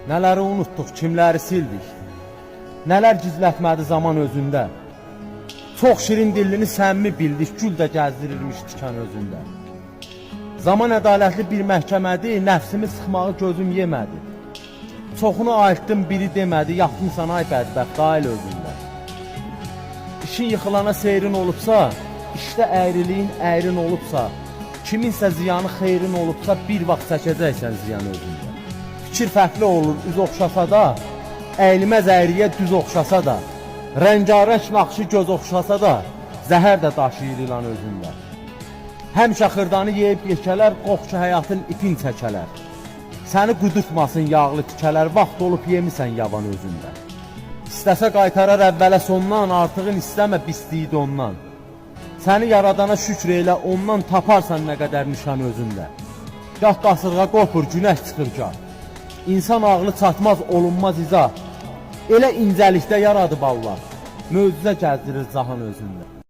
Nələri unutduq, kimləri sildik. Nələr gizlətmədi zaman özündə. Çox şirin dillini səmimi bildik, gül də gəzdirirmiş tikan özündə. Zaman ədalətli bir məhkəmədir, nəfsimi sıxmağı gözüm yemədi. Çoxunu ayıtdım, biri demədi, yaptımsan ay bədbəxt, ailə özündə. İşin yıxılana seyrin olubsa, işdə əyriliyin əyrin olubsa, kiminsə ziyanı xeyrin olubsa, bir vaxt çəkəcəksən ziyan özündə. Fikir fərqli olur, üz oxşasa da, əyilməz əyriyə düz oxşasa da, rəngarəng naxşı göz oxşasa da, zəhər də daşıyır ilan özündə. Həmişə xırdanı yeyib yekələr, qox ki həyatın ipin çəkələr. Səni qudurtmasın yağlı tikələr, vaxt olub yemisən yavan özündə. İstəsə qaytarar əvvələ sondan, artığın istəmə pisliyi də ondan. Səni yaradana şükür elə, ondan taparsan nə qədər nişan özündə. Gah qasırğa qopur, günəş çıxır gah. İnsan ağlı çatmaz, olunmaz izah. Elə incəlikdə yaradıb Allah, möcüzə gəzdirir cahan özündə.